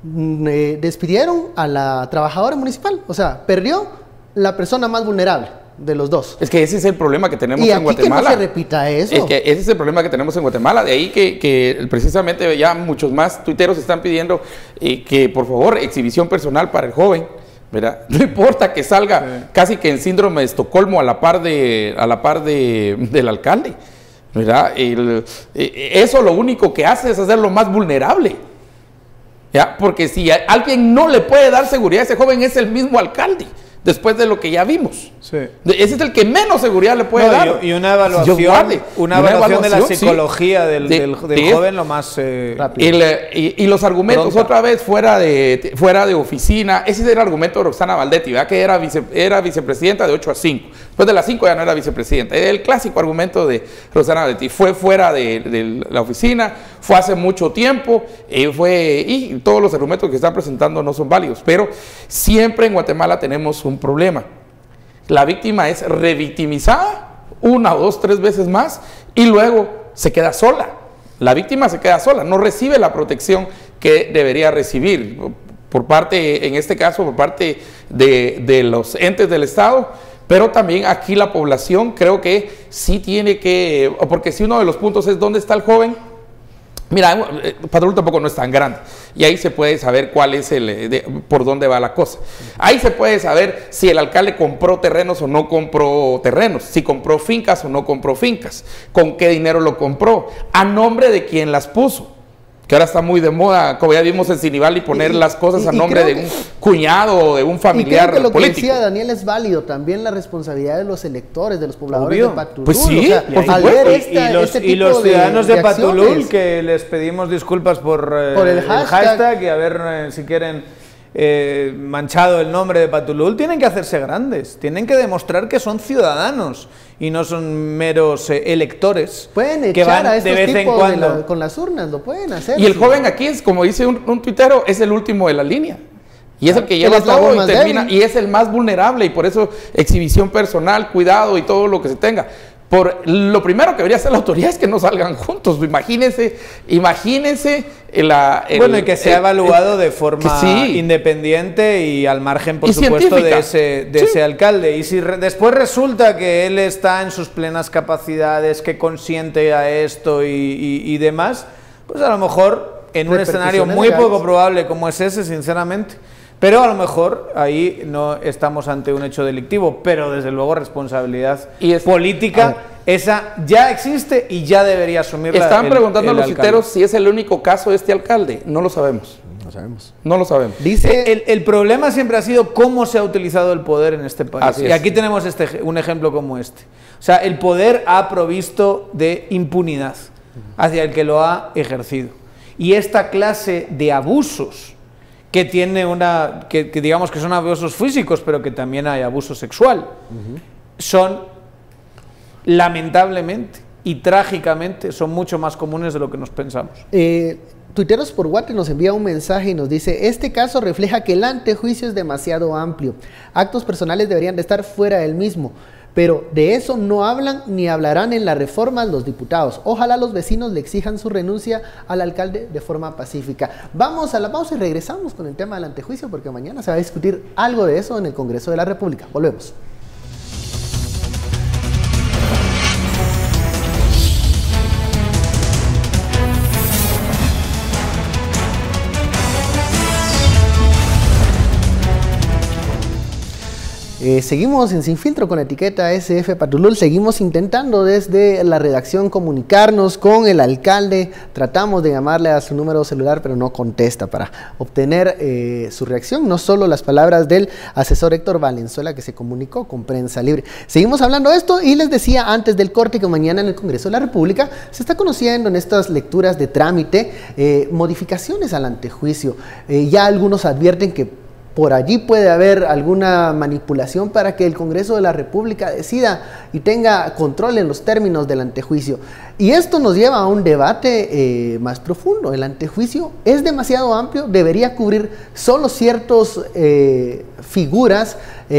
Despidieron a la trabajadora municipal, o sea, perdió la persona más vulnerable de los dos. Es que ese es el problema que tenemos en Guatemala. Que no se repita eso. Es que ese es el problema que tenemos en Guatemala. De ahí que precisamente ya muchos más tuiteros están pidiendo que por favor exhibición personal para el joven, ¿verdad? No importa que salga casi que en síndrome de Estocolmo a la par del alcalde, ¿verdad? Eso lo único que hace es hacerlo más vulnerable. ¿Ya? Porque si alguien no le puede dar seguridad a ese joven, es el mismo alcalde, después de lo que ya vi. Ese es el que menos seguridad le puede dar. Y una evaluación, de la psicología del joven lo más rápido. Y los argumentos, otra vez, fuera de oficina, ese era el argumento de Roxana Valdetti, ¿verdad? Que era vicepresidenta de 8 a 5. Después de las 5 ya no era vicepresidenta. El clásico argumento de Roxana Valdetti. Fue fuera de la oficina, fue hace mucho tiempo, y todos los argumentos que están presentando no son válidos. Pero siempre en Guatemala tenemos un problema. La víctima es revictimizada 1, 2, 3 veces más y luego se queda sola. La víctima se queda sola, no recibe la protección que debería recibir por parte, en este caso, por parte de los entes del Estado, pero también aquí la población creo que sí tiene que, porque si uno de los puntos es ¿dónde está el joven? Mira, Patulul tampoco no es tan grande y ahí se puede saber cuál es por dónde va la cosa. Ahí se puede saber si el alcalde compró terrenos o no compró terrenos, si compró fincas o no compró fincas, con qué dinero lo compró, a nombre de quién las puso. Que ahora está muy de moda, como ya vimos en Sinibaldi, poner las cosas a nombre de un cuñado o de un familiar político. Lo que decía Daniel es válido, también la responsabilidad de los electores, de los pobladores de Patulul. Pues sí, o sea, por supuesto. Y los ciudadanos de Patulul, que les pedimos disculpas por el hashtag y a ver si quieren manchado el nombre de Patulul, tienen que hacerse grandes, tienen que demostrar que son ciudadanos y no son meros electores. Pueden echar que van a estos de vez en tipos cuando con las urnas, lo pueden hacer. Y el joven aquí es, como dice un tuitero, es el último de la línea. Y es el que lleva todo y termina, y es el más vulnerable, y por eso exhibición personal, cuidado y todo lo que se tenga. lo primero que debería hacer la autoridad es que no salgan juntos. Imagínense bueno, y que sea evaluado de forma independiente y al margen, por supuesto, de ese alcalde. Y si después resulta que él está en sus plenas capacidades, que consiente a esto y demás, pues a lo mejor en un escenario muy poco probable como es ese, sinceramente, pero a lo mejor ahí no estamos ante un hecho delictivo, pero desde luego responsabilidad política, esa ya existe y ya debería asumirla. Estaban preguntando a los citeros si es el único caso de este alcalde. No lo sabemos. No lo sabemos. Dice, el problema siempre ha sido cómo se ha utilizado el poder en este país. Y aquí tenemos un ejemplo como este. O sea, el poder ha provisto de impunidad hacia el que lo ha ejercido. Y esta clase de abusos que tiene que digamos que son abusos físicos, pero que también hay abuso sexual, son lamentablemente y trágicamente son mucho más comunes de lo que nos pensamos. Tuiteros por Guate nos envía un mensaje y nos dice: este caso refleja que el antejuicio es demasiado amplio, actos personales deberían de estar fuera del mismo, pero de eso no hablan ni hablarán en la reforma los diputados. Ojalá los vecinos le exijan su renuncia al alcalde de forma pacífica. Vamos a la pausa y regresamos con el tema del antejuicio, porque mañana se va a discutir algo de eso en el Congreso de la República. Volvemos. Seguimos en Sin Filtro con la etiqueta SF Patulul. Seguimos intentando desde la redacción comunicarnos con el alcalde. Tratamos de llamarle a su número celular, pero no contesta, para obtener su reacción. No solo las palabras del asesor Héctor Valenzuela, que se comunicó con Prensa Libre. Seguimos hablando de esto y les decía antes del corte que mañana en el Congreso de la República se está conociendo en estas lecturas de trámite modificaciones al antejuicio. Ya algunos advierten que por allí puede haber alguna manipulación para que el Congreso de la República decida y tenga control en los términos del antejuicio. Y esto nos lleva a un debate más profundo. El antejuicio es demasiado amplio, debería cubrir solo ciertas figuras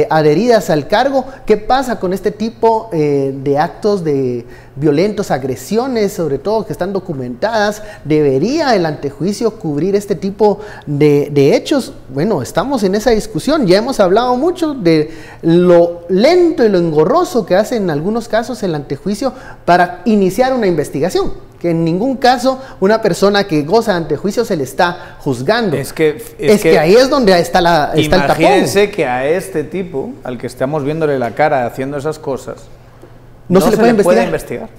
adheridas al cargo. ¿Qué pasa con este tipo de actos de violentos, agresiones, sobre todo que están documentadas? ¿Debería el antejuicio cubrir este tipo de hechos? Bueno, estamos en esa discusión. Ya hemos hablado mucho de lo lento y lo engorroso que hace en algunos casos el antejuicio para iniciar una investigación, que en ningún caso una persona que goza de antejuicio se le está juzgando. Es que ahí es donde está el tapón. Imagínense que a este tipo, al que estamos viéndole la cara haciendo esas cosas, no se le puede investigar.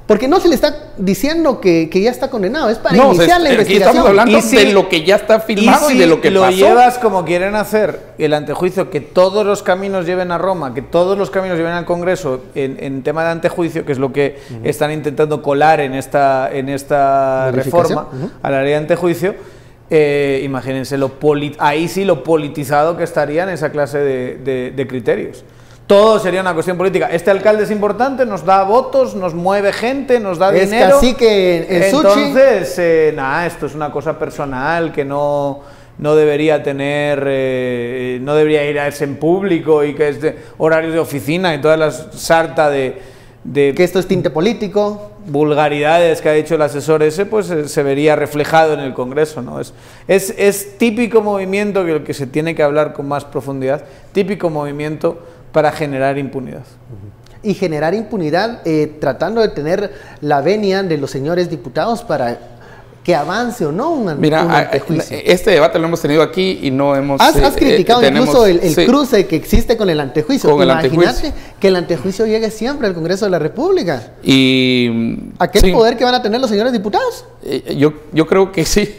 Porque no se le está diciendo que ya está condenado, es para iniciar la investigación. Aquí estamos hablando de lo que ya está filmado y de lo que pasó. Lo llevas como quieren hacer el antejuicio, que todos los caminos lleven a Roma, que todos los caminos lleven al Congreso en tema de antejuicio, que es lo que están intentando colar en esta reforma a la ley de antejuicio. Imagínense ahí sí lo politizado que estaría en esa clase de criterios. Todo sería una cuestión política. Este alcalde es importante, nos da votos, nos mueve gente, nos da dinero. Es casi que en Sochi. Entonces, esto es una cosa personal que no debería tener, no debería irse en público, y que es de horarios de oficina y toda la sarta de que esto es tinte político, vulgaridades que ha dicho el asesor ese, pues se vería reflejado en el Congreso, ¿no? Es típico movimiento que se tiene que hablar con más profundidad, típico movimiento para generar impunidad. Y generar impunidad tratando de tener la venia de los señores diputados para que avance o no un antejuicio. Este debate lo hemos tenido aquí y no hemos... Has criticado incluso el cruce que existe con el antejuicio. Imagínate que el antejuicio llegue siempre al Congreso de la República. Y ¿aquel poder que van a tener los señores diputados? Yo creo que sí.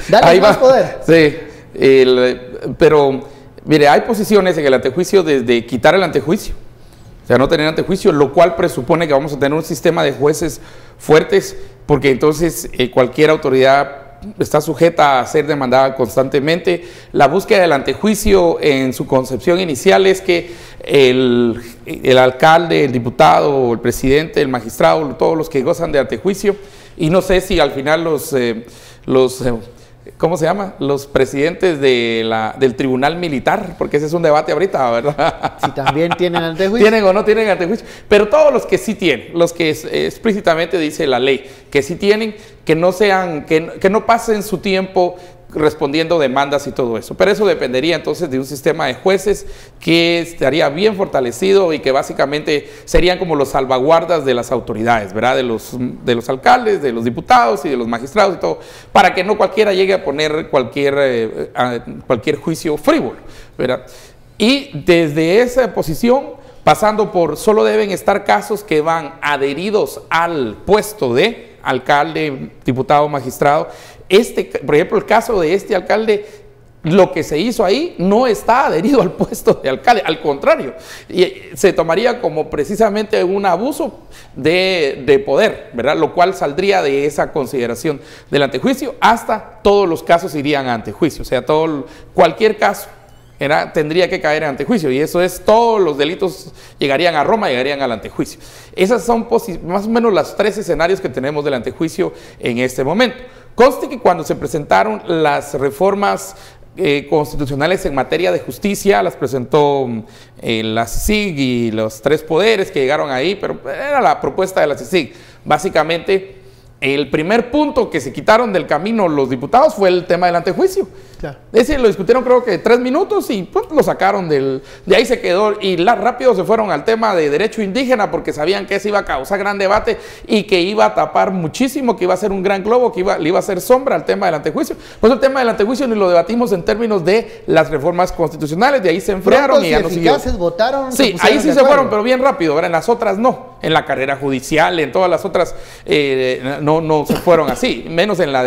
Dale ahí más poder. Sí, pero mire, hay posiciones en el antejuicio desde quitar el antejuicio, o sea, no tener antejuicio, lo cual presupone que vamos a tener un sistema de jueces fuertes, porque entonces cualquier autoridad está sujeta a ser demandada constantemente. La búsqueda del antejuicio en su concepción inicial es que el alcalde, el diputado, el presidente, el magistrado, todos los que gozan de antejuicio, y no sé si al final los ¿cómo se llama? Los presidentes del tribunal militar, porque ese es un debate ahorita, ¿verdad? Si también tienen antejuicio. Tienen o no tienen antejuicio, pero todos los que sí tienen, los que explícitamente dice la ley, que sí tienen, que no sean, que no pasen su tiempo respondiendo demandas y todo eso. Pero eso dependería entonces de un sistema de jueces que estaría bien fortalecido y que básicamente serían como los salvaguardas de las autoridades, ¿verdad? De los alcaldes, de los diputados y de los magistrados y todo, para que no cualquiera llegue a poner cualquier juicio frívolo, ¿verdad? Y desde esa posición, pasando por solo deben estar casos que van adheridos al puesto de alcalde, diputado, magistrado. Por ejemplo, el caso de este alcalde, lo que se hizo ahí no está adherido al puesto de alcalde, al contrario, y se tomaría como precisamente un abuso de poder, ¿verdad? Lo cual saldría de esa consideración del antejuicio, hasta todos los casos irían a antejuicio, o sea, cualquier caso tendría que caer en antejuicio, y eso es, todos los delitos llegarían a Roma, llegarían al antejuicio. Esas son más o menos los 3 escenarios que tenemos del antejuicio en este momento. Conste que cuando se presentaron las reformas constitucionales en materia de justicia, las presentó la CICIG y los 3 poderes que llegaron ahí, pero era la propuesta de la CICIG. Básicamente, el primer punto que se quitaron del camino los diputados fue el tema del antejuicio. Claro. Ese lo discutieron creo que 3 minutos y pues, lo sacaron de ahí se quedó, y rápido se fueron al tema de derecho indígena porque sabían que eso iba a causar gran debate y que iba a tapar muchísimo, que iba a ser un gran globo, que le iba a hacer sombra al tema del antejuicio. Pues el tema del antejuicio ni lo debatimos en términos de las reformas constitucionales, de ahí se enfriaron y ya no siguió. Votaron, sí, ahí sí se fueron, pero bien rápido, ¿verdad? En las otras no, en la carrera judicial, en todas las otras no se fueron así, menos en la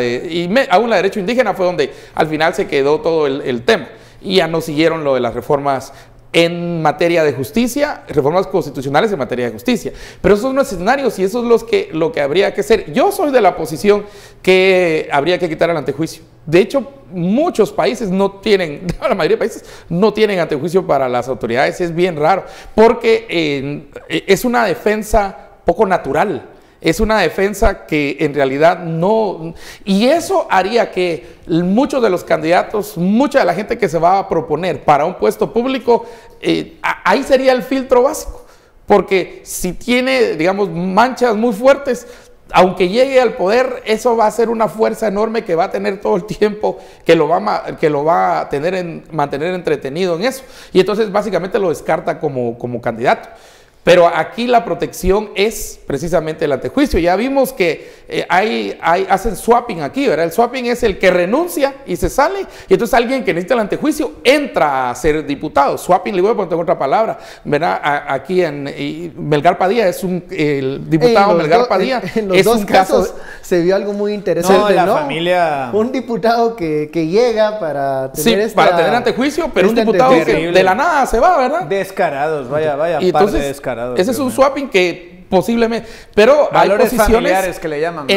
aún la de derecho indígena fue donde al final se quedó todo el tema, y ya no siguieron lo de las reformas en materia de justicia, reformas constitucionales en materia de justicia. Pero esos son los escenarios y eso es lo que habría que hacer. Yo soy de la posición que habría que quitar el antejuicio. De hecho, muchos países no tienen, la mayoría de países no tienen antejuicio para las autoridades. Es bien raro, porque es una defensa poco natural. Es una defensa que en realidad no... Y eso haría que muchos de los candidatos, mucha de la gente que se va a proponer para un puesto público, ahí sería el filtro básico. Porque si tiene, digamos, manchas muy fuertes, aunque llegue al poder, eso va a ser una fuerza enorme que va a tener todo el tiempo, que lo va a mantener entretenido en eso. Y entonces básicamente lo descarta como candidato. Pero aquí la protección es precisamente el antejuicio. Ya vimos que hacen swapping aquí, ¿verdad? El swapping es el que renuncia y se sale, y entonces alguien que necesita el antejuicio entra a ser diputado. Swapping, le voy a poner otra palabra, ¿verdad? Aquí Melgar Padilla es el diputado Melgar Padilla. En los dos casos se vio algo muy interesante, ¿no? Familia... Un diputado que llega para tener para tener antejuicio, pero un diputado que de la nada se va, ¿verdad? Descarados, vaya y par entonces, de descarados. Ese es un swapping que posiblemente, pero valores hay posiciones familiares que le llaman,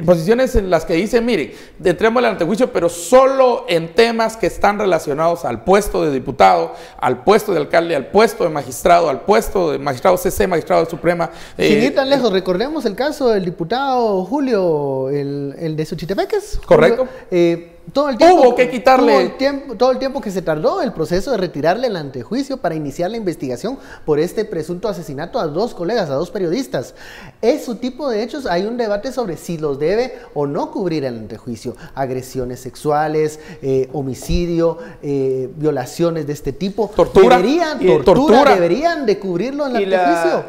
posiciones en las que dicen, mire, entremos al antejuicio, pero solo en temas que están relacionados al puesto de diputado, al puesto de alcalde, al puesto de magistrado, al puesto de magistrado CC, magistrado de Suprema. Sin ir tan lejos, recordemos el caso del diputado Julio, el de Suchitepeques. Correcto. Todo el tiempo, hubo que quitarle todo el tiempo que se tardó el proceso de retirarle el antejuicio para iniciar la investigación por este presunto asesinato a 2 colegas, a 2 periodistas. Es su tipo de hechos. Hay un debate sobre si los debe o no cubrir el antejuicio. Agresiones sexuales, homicidio, violaciones de este tipo. Tortura. Deberían de cubrirlo en el antejuicio.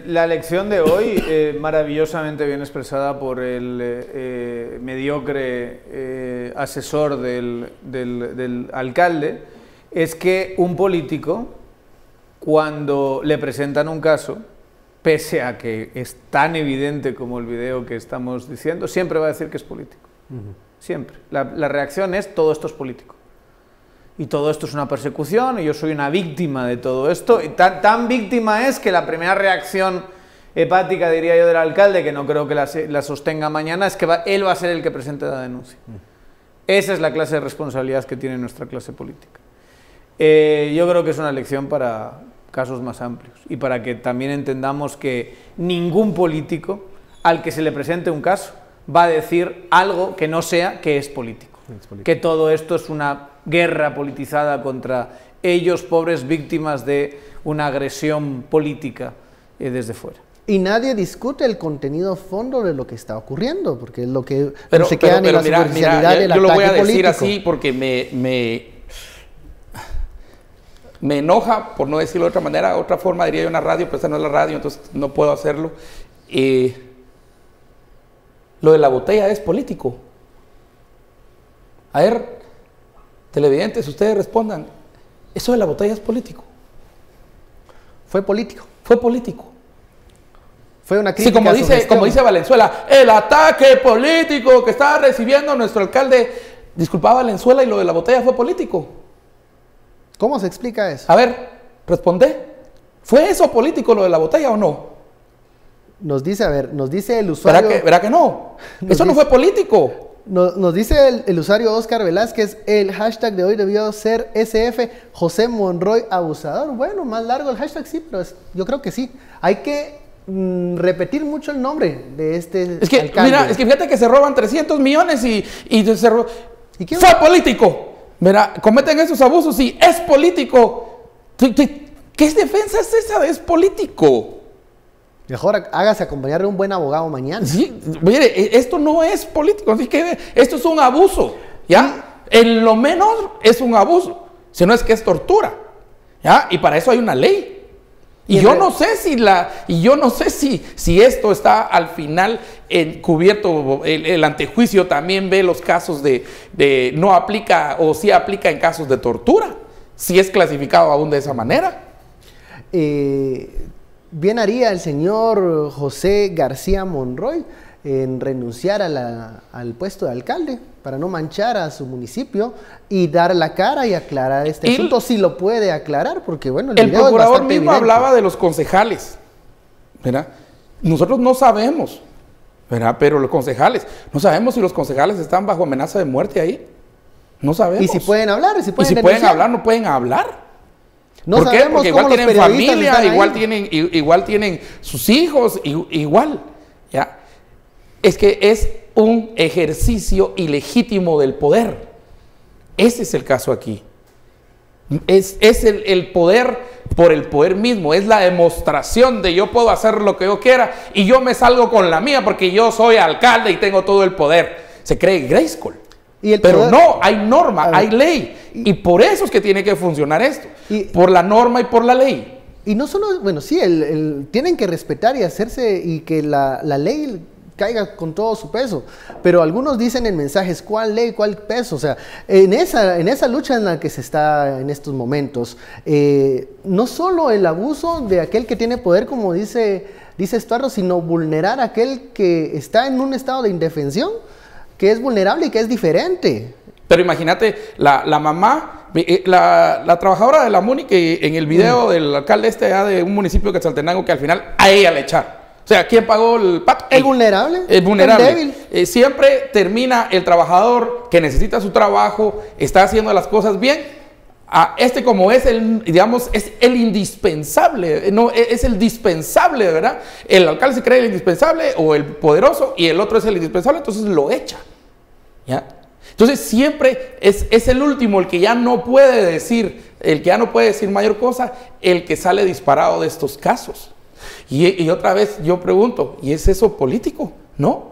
La lección de hoy, maravillosamente bien expresada por el mediocre asesor del alcalde, es que un político, cuando le presentan un caso, pese a que es tan evidente como el video que estamos diciendo, siempre va a decir que es político. Siempre. La reacción es: todo esto es político. Y todo esto es una persecución, y yo soy una víctima de todo esto. Y tan víctima es que la primera reacción hepática, diría yo, del alcalde, que no creo que la sostenga mañana, es que él va a ser el que presente la denuncia. Esa es la clase de responsabilidad que tiene nuestra clase política. Yo creo que es una lección para casos más amplios y para que también entendamos que ningún político al que se le presente un caso va a decir algo que no sea que es político. Que todo esto es una guerra politizada contra ellos, pobres víctimas de una agresión política desde fuera. Y nadie discute el contenido fondo de lo que está ocurriendo, porque es lo que no se queda en la superficialidad del ataque político. Yo lo voy a decir así porque me enoja, por no decirlo de otra manera, otra forma diría yo en la radio, pero esta no es la radio, entonces no puedo hacerlo. Lo de la botella es político. A ver, televidentes, ustedes respondan, ¿eso de la botella es político? Fue político. Fue político. Fue una crítica. Sí, como dice Valenzuela, el ataque político que estaba recibiendo nuestro alcalde, disculpa Valenzuela, y lo de la botella fue político. ¿Cómo se explica eso? A ver, responde. ¿Fue eso político lo de la botella o no? Nos dice el usuario... ¿Verá que no? Eso no fue político. Nos dice el usuario Oscar Velázquez, el hashtag de hoy debió ser SF José Monroy abusador. Bueno, más largo el hashtag, sí, pero yo creo que sí. Hay que repetir mucho el nombre de este alcalde. Mira, es que fíjate que se roban 300 millones y fue político. Mira, cometen esos abusos y es político. ¿Qué defensa es esa? Es político. Mejor hágase acompañar de un buen abogado mañana. Sí, mire, esto no es político, así que esto es un abuso, ¿ya? En lo menos es un abuso, si no es que es tortura, ¿ya? Y para eso hay una ley. Y yo no sé si esto está al final encubierto, el antejuicio también ve los casos de no aplica o sí aplica en casos de tortura, si es clasificado aún de esa manera. Bien haría el señor José García Monroy en renunciar al puesto de alcalde para no manchar a su municipio y dar la cara y aclarar este asunto, si lo puede aclarar, porque bueno, el procurador mismo hablaba de los concejales, ¿verdad? Nosotros no sabemos, ¿verdad? Pero los concejales, no sabemos si los concejales están bajo amenaza de muerte ahí, no sabemos. Y si pueden hablar, si pueden hablar, no pueden hablar. No ¿Por qué? Porque igual tienen familia, igual tienen sus hijos, igual, ¿ya? Es que es un ejercicio ilegítimo del poder. Ese es el caso aquí. Es el poder por el poder mismo, es la demostración de yo puedo hacer lo que yo quiera y yo me salgo con la mía porque yo soy alcalde y tengo todo el poder. Se cree Grayskull. Pero no, hay norma, hay ley. Y por eso es que tiene que funcionar esto. Por la norma y por la ley. Y no solo, bueno, sí, tienen que respetar y hacerse y que la ley caiga con todo su peso. Pero algunos dicen en mensajes, ¿cuál ley, cuál peso? O sea, en esa lucha en la que se está en estos momentos, no solo el abuso de aquel que tiene poder, como dice Estuardo, sino vulnerar a aquel que está en un estado de indefensión, que es vulnerable y que es diferente. Pero imagínate, la mamá, la trabajadora de la MUNI, que en el video del alcalde de un municipio de Quetzaltenango, que al final a ella le echaron. O sea, ¿quién pagó el pato? El vulnerable. El vulnerable. El débil. Siempre termina el trabajador que necesita su trabajo, está haciendo las cosas bien. Como es es el indispensable, no, es el dispensable, ¿verdad? El alcalde se cree el indispensable o el poderoso y el otro es el indispensable, entonces lo echa, ¿ya? Entonces siempre es el último, el que ya no puede decir, mayor cosa, el que sale disparado de estos casos. Y otra vez yo pregunto, ¿y es eso político? No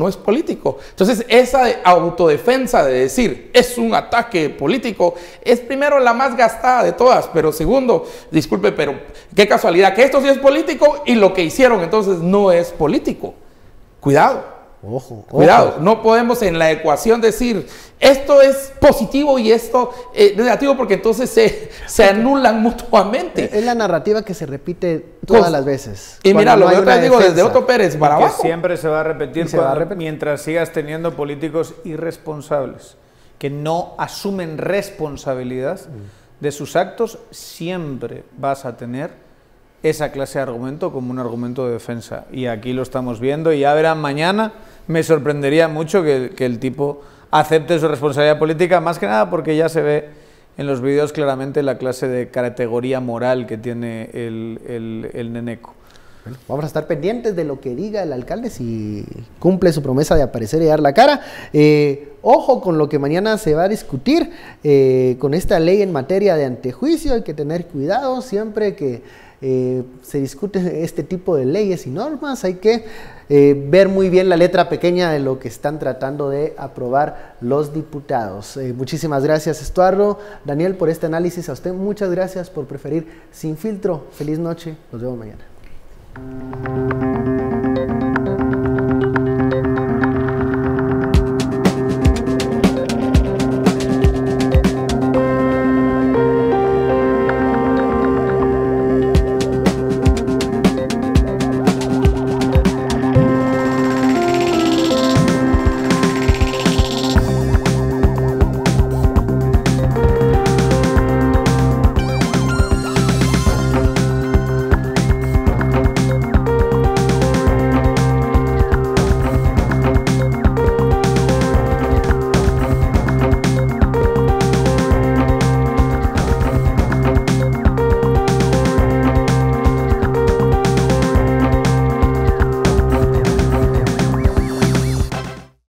es político. Entonces esa autodefensa de decir es un ataque político es primero la más gastada de todas, pero segundo, disculpe, pero qué casualidad que esto sí es político y lo que hicieron entonces no es político. Cuidado. Cuidado, no podemos en la ecuación decir esto es positivo y esto es negativo, porque entonces se anulan mutuamente. Es la narrativa que se repite todas las veces. Y mira, lo que yo te digo desde Otto Pérez para abajo. Que siempre se va a repetir mientras sigas teniendo políticos irresponsables que no asumen responsabilidad de sus actos, siempre vas a tener esa clase de argumento como un argumento de defensa. Y aquí lo estamos viendo y ya verán mañana. Me sorprendería mucho que el tipo acepte su responsabilidad política, más que nada porque ya se ve en los vídeos claramente la clase de categoría moral que tiene el neneco. Bueno, vamos a estar pendientes de lo que diga el alcalde, si cumple su promesa de aparecer y dar la cara. Ojo con lo que mañana se va a discutir con esta ley en materia de antejuicio. Hay que tener cuidado siempre que se discute este tipo de leyes y normas. Hay que ver muy bien la letra pequeña de lo que están tratando de aprobar los diputados. Muchísimas gracias, Estuardo. Daniel, por este análisis. A usted muchas gracias por preferir Sin Filtro. Feliz noche. Nos vemos mañana.